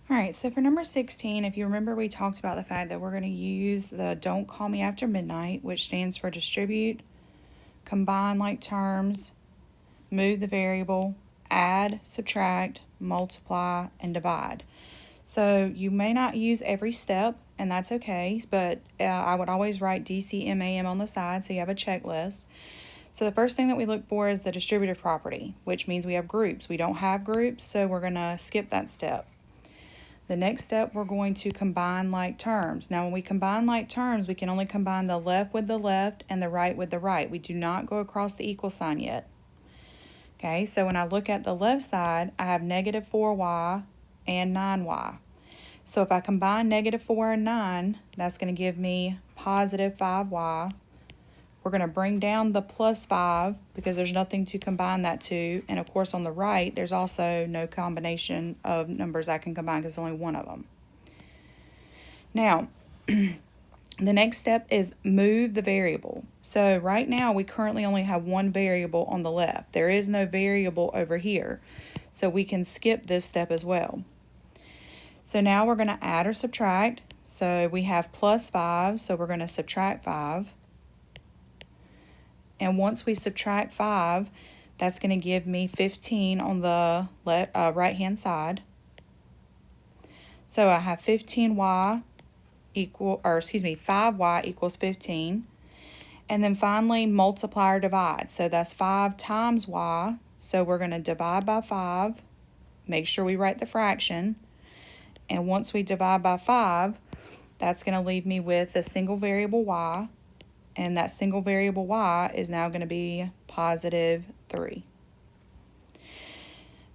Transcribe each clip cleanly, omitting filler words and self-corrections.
All right, so for number 16, if you remember, we talked about the fact that we're going to use the Don't Call Me After Midnight, which stands for distribute, combine like terms, move the variable, add, subtract, multiply, and divide. So you may not use every step, and that's okay, but I would always write DCMAM on the side so you have a checklist. So the first thing that we look for is the distributive property, which means we have groups. We don't have groups, so we're going to skip that step. The next step, we're going to combine like terms. Now, when we combine like terms, we can only combine the left with the left and the right with the right. We do not go across the equal sign yet. Okay, so when I look at the left side, I have negative 4y and 9y. So if I combine negative 4 and 9, that's going to give me positive 5y. We're going to bring down the plus 5 because there's nothing to combine that to. And of course, on the right, there's also no combination of numbers I can combine because there's only one of them. Now, the next step is move the variable. So right now, we currently only have one variable on the left. There is no variable over here. So we can skip this step as well. So now we're going to add or subtract. So we have plus 5, so we're going to subtract 5. And once we subtract 5, that's going to give me 15 on the right-hand side. So I have 5y equals 15. And then finally, multiply or divide. So that's 5 times y. So we're going to divide by 5. Make sure we write the fraction. And once we divide by 5, that's going to leave me with a single variable y. And that single variable y is now going to be positive 3.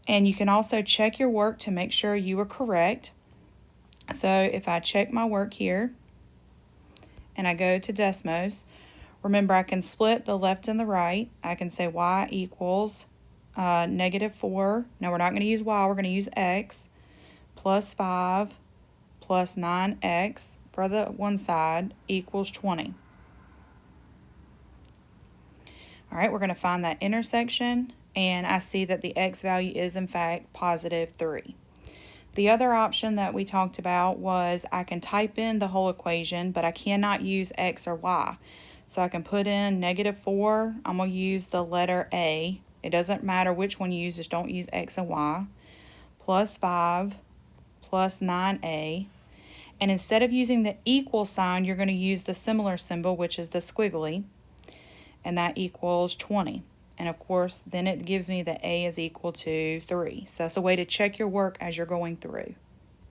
And you can also check your work to make sure you are correct. So if I check my work here and I go to Desmos, remember I can split the left and the right. I can say y equals negative 4. Now we're not going to use y, we're going to use x, plus 5 plus 9x for the one side equals 20. All right, we're going to find that intersection, and I see that the x value is in fact positive 3. The other option that we talked about was I can type in the whole equation, but I cannot use x or y. So I can put in negative 4. I'm going to use the letter A. It doesn't matter which one you use, just don't use x and y. Plus 5 plus 9a. And instead of using the equal sign, you're going to use the similar symbol, which is the squiggly. And that equals 20. And of course, then it gives me that a is equal to 3. So that's a way to check your work as you're going through.